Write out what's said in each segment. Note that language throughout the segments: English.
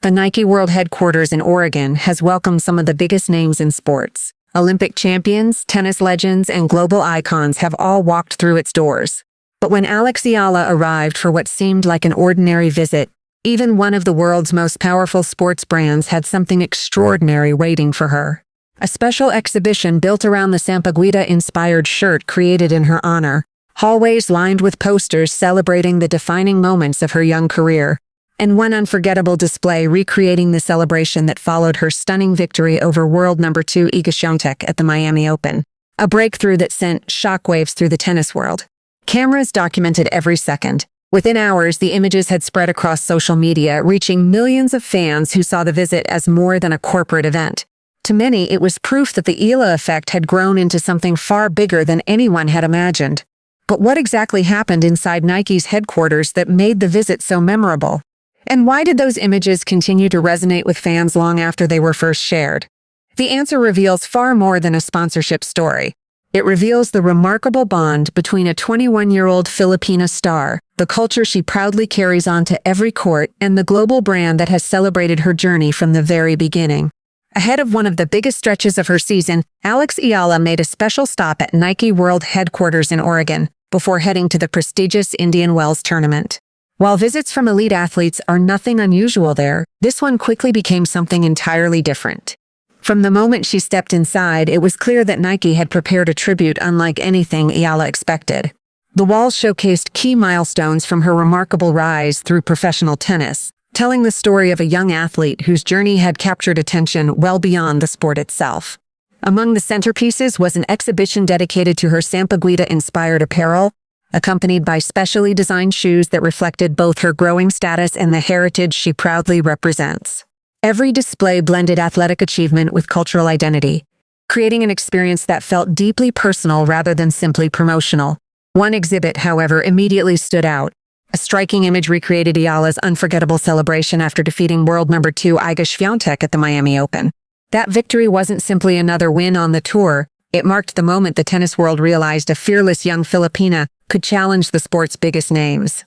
The Nike World Headquarters in Oregon has welcomed some of the biggest names in sports. Olympic champions, tennis legends, and global icons have all walked through its doors. But when Alex Eala arrived for what seemed like an ordinary visit, even one of the world's most powerful sports brands had something extraordinary waiting for her. A special exhibition built around the sampaguita-inspired shirt created in her honor, hallways lined with posters celebrating the defining moments of her young career, and one unforgettable display recreating the celebration that followed her stunning victory over world number 2 Iga Swiatek at the Miami Open, a breakthrough that sent shockwaves through the tennis world. Cameras documented every second. Within hours, the images had spread across social media, reaching millions of fans who saw the visit as more than a corporate event. To many, it was proof that the Eala effect had grown into something far bigger than anyone had imagined. But what exactly happened inside Nike's headquarters that made the visit so memorable? And why did those images continue to resonate with fans long after they were first shared? The answer reveals far more than a sponsorship story. It reveals the remarkable bond between a 21-year-old Filipina star, the culture she proudly carries on to every court, and the global brand that has celebrated her journey from the very beginning. Ahead of one of the biggest stretches of her season, Alex Eala made a special stop at Nike World Headquarters in Oregon before heading to the prestigious Indian Wells tournament. While visits from elite athletes are nothing unusual there, this one quickly became something entirely different. From the moment she stepped inside, it was clear that Nike had prepared a tribute unlike anything Eala expected. The walls showcased key milestones from her remarkable rise through professional tennis, telling the story of a young athlete whose journey had captured attention well beyond the sport itself. Among the centerpieces was an exhibition dedicated to her sampaguita-inspired apparel, accompanied by specially designed shoes that reflected both her growing status and the heritage she proudly represents. Every display blended athletic achievement with cultural identity, creating an experience that felt deeply personal rather than simply promotional. One exhibit, however, immediately stood out. A striking image recreated Eala's unforgettable celebration after defeating world number 2 Iga Swiatek at the Miami Open. That victory wasn't simply another win on the tour. It marked the moment the tennis world realized a fearless young Filipina could challenge the sport's biggest names.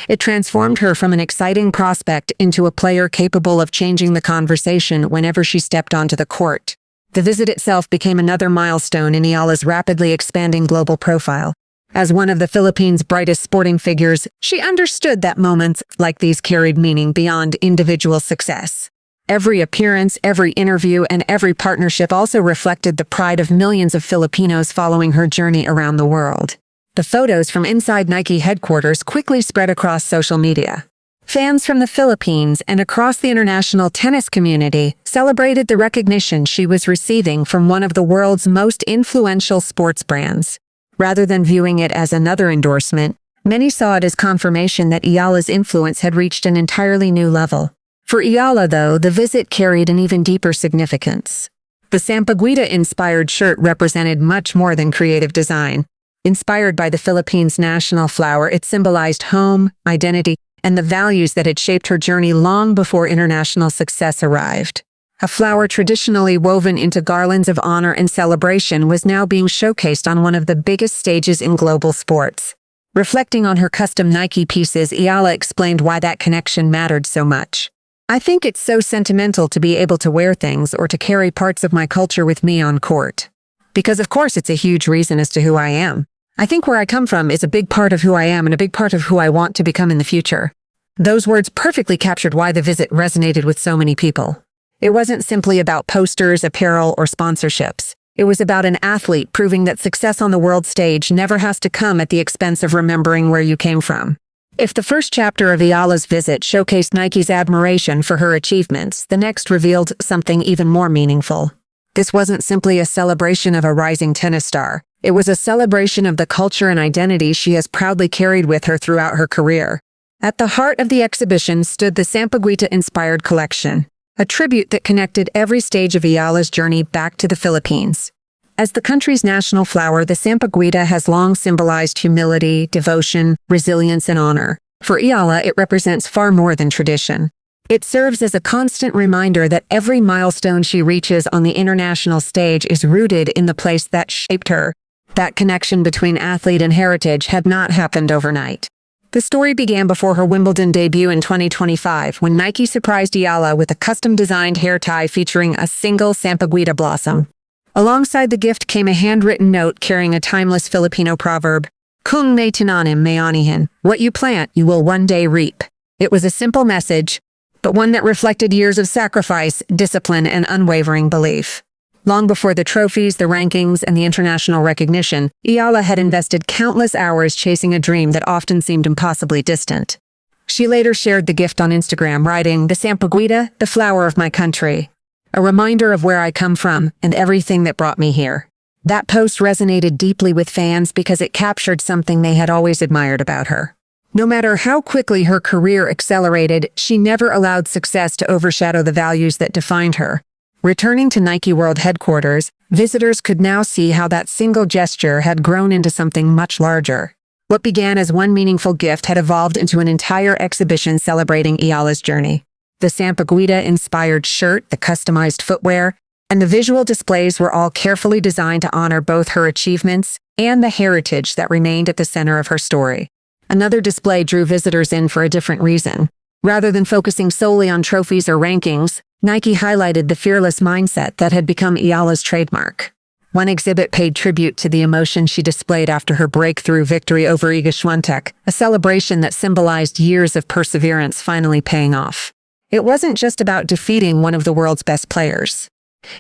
It transformed her from an exciting prospect into a player capable of changing the conversation whenever she stepped onto the court. The visit itself became another milestone in Eala's rapidly expanding global profile. As one of the Philippines' brightest sporting figures, she understood that moments like these carried meaning beyond individual success. Every appearance, every interview, and every partnership also reflected the pride of millions of Filipinos following her journey around the world. The photos from inside Nike headquarters quickly spread across social media. Fans from the Philippines and across the international tennis community celebrated the recognition she was receiving from one of the world's most influential sports brands. Rather than viewing it as another endorsement, many saw it as confirmation that Eala's influence had reached an entirely new level. For Eala, though, the visit carried an even deeper significance. The sampaguita-inspired shirt represented much more than creative design. Inspired by the Philippines' national flower, it symbolized home, identity, and the values that had shaped her journey long before international success arrived. A flower traditionally woven into garlands of honor and celebration was now being showcased on one of the biggest stages in global sports. Reflecting on her custom Nike pieces, Eala explained why that connection mattered so much. "I think it's so sentimental to be able to wear things or to carry parts of my culture with me on court. Because of course it's a huge reason as to who I am. I think where I come from is a big part of who I am and a big part of who I want to become in the future." Those words perfectly captured why the visit resonated with so many people. It wasn't simply about posters, apparel, or sponsorships. It was about an athlete proving that success on the world stage never has to come at the expense of remembering where you came from. If the first chapter of Eala's visit showcased Nike's admiration for her achievements, the next revealed something even more meaningful. This wasn't simply a celebration of a rising tennis star. It was a celebration of the culture and identity she has proudly carried with her throughout her career. At the heart of the exhibition stood the sampaguita-inspired collection, a tribute that connected every stage of Eala's journey back to the Philippines. As the country's national flower, the sampaguita has long symbolized humility, devotion, resilience, and honor. For Eala, it represents far more than tradition. It serves as a constant reminder that every milestone she reaches on the international stage is rooted in the place that shaped her. That connection between athlete and heritage had not happened overnight. The story began before her Wimbledon debut in 2025, when Nike surprised Eala with a custom-designed hair tie featuring a single sampaguita blossom. Alongside the gift came a handwritten note carrying a timeless Filipino proverb, "Kung may tinanim may anihin," what you plant, you will one day reap. It was a simple message, but one that reflected years of sacrifice, discipline, and unwavering belief. Long before the trophies, the rankings, and the international recognition, Eala had invested countless hours chasing a dream that often seemed impossibly distant. She later shared the gift on Instagram, writing, "The sampaguita, the flower of my country, a reminder of where I come from and everything that brought me here." That post resonated deeply with fans because it captured something they had always admired about her. No matter how quickly her career accelerated, she never allowed success to overshadow the values that defined her. Returning to Nike World headquarters, visitors could now see how that single gesture had grown into something much larger. What began as one meaningful gift had evolved into an entire exhibition celebrating Eala's journey. The sampaguita-inspired shirt, the customized footwear, and the visual displays were all carefully designed to honor both her achievements and the heritage that remained at the center of her story. Another display drew visitors in for a different reason. Rather than focusing solely on trophies or rankings, Nike highlighted the fearless mindset that had become Eala's trademark. One exhibit paid tribute to the emotion she displayed after her breakthrough victory over Iga Swiatek, a celebration that symbolized years of perseverance finally paying off. It wasn't just about defeating one of the world's best players.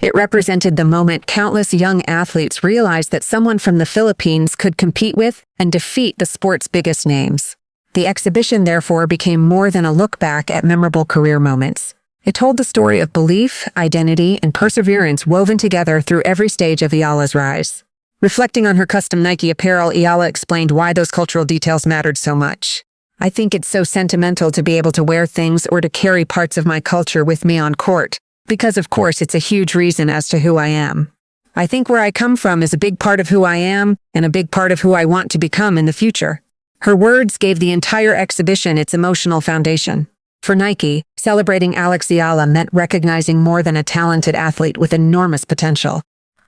It represented the moment countless young athletes realized that someone from the Philippines could compete with and defeat the sport's biggest names. The exhibition, therefore, became more than a look back at memorable career moments. It told the story of belief, identity, and perseverance woven together through every stage of Eala's rise. Reflecting on her custom Nike apparel, Eala explained why those cultural details mattered so much. "I think it's so sentimental to be able to wear things or to carry parts of my culture with me on court, because of course it's a huge reason as to who I am. I think where I come from is a big part of who I am and a big part of who I want to become in the future." Her words gave the entire exhibition its emotional foundation. For Nike, celebrating Alex Eala meant recognizing more than a talented athlete with enormous potential.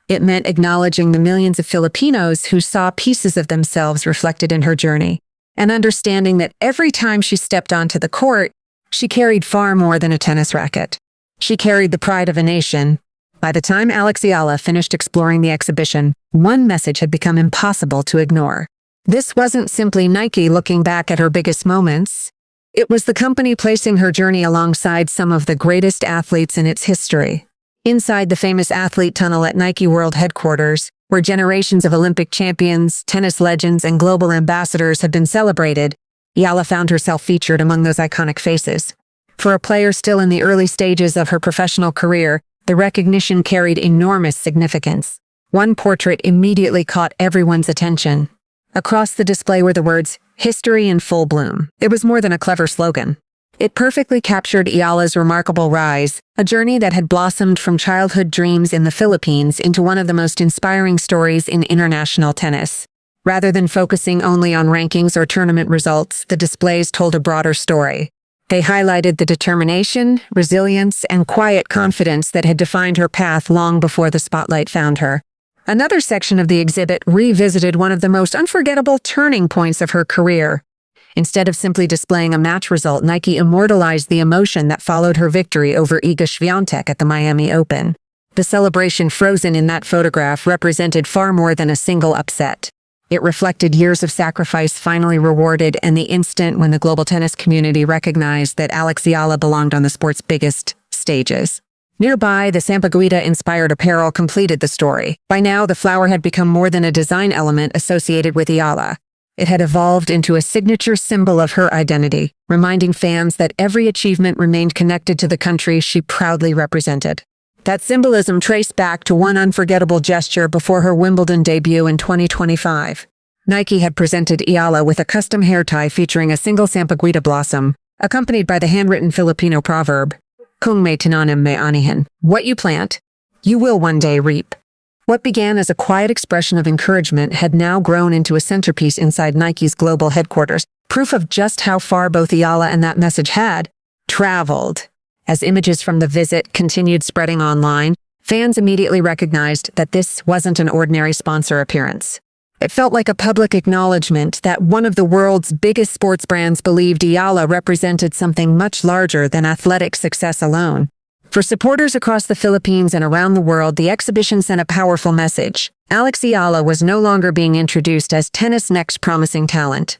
It meant acknowledging the millions of Filipinos who saw pieces of themselves reflected in her journey, and understanding that every time she stepped onto the court, she carried far more than a tennis racket. She carried the pride of a nation. By the time Alex Eala finished exploring the exhibition, one message had become impossible to ignore. This wasn't simply Nike looking back at her biggest moments. It was the company placing her journey alongside some of the greatest athletes in its history. Inside the famous athlete tunnel at Nike World headquarters, where generations of Olympic champions, tennis legends, and global ambassadors have been celebrated, Eala found herself featured among those iconic faces. For a player still in the early stages of her professional career, the recognition carried enormous significance. One portrait immediately caught everyone's attention. Across the display were the words, "History in full bloom." It was more than a clever slogan. It perfectly captured Eala's remarkable rise, a journey that had blossomed from childhood dreams in the Philippines into one of the most inspiring stories in international tennis. Rather than focusing only on rankings or tournament results, the displays told a broader story. They highlighted the determination, resilience, and quiet confidence that had defined her path long before the spotlight found her. Another section of the exhibit revisited one of the most unforgettable turning points of her career. Instead of simply displaying a match result, Nike immortalized the emotion that followed her victory over Iga Swiatek at the Miami Open. The celebration frozen in that photograph represented far more than a single upset. It reflected years of sacrifice finally rewarded and the instant when the global tennis community recognized that Alex Eala belonged on the sport's biggest stages. Nearby, the sampaguita-inspired apparel completed the story. By now, the flower had become more than a design element associated with Eala. It had evolved into a signature symbol of her identity, reminding fans that every achievement remained connected to the country she proudly represented. That symbolism traced back to one unforgettable gesture before her Wimbledon debut in 2025. Nike had presented Eala with a custom hair tie featuring a single sampaguita blossom, accompanied by the handwritten Filipino proverb, "Kung may tinanim may anihin," what you plant, you will one day reap. What began as a quiet expression of encouragement had now grown into a centerpiece inside Nike's global headquarters, proof of just how far both Eala and that message had traveled. As images from the visit continued spreading online, fans immediately recognized that this wasn't an ordinary sponsor appearance. It felt like a public acknowledgement that one of the world's biggest sports brands believed Eala represented something much larger than athletic success alone. For supporters across the Philippines and around the world, the exhibition sent a powerful message. Alex Eala was no longer being introduced as tennis' next promising talent.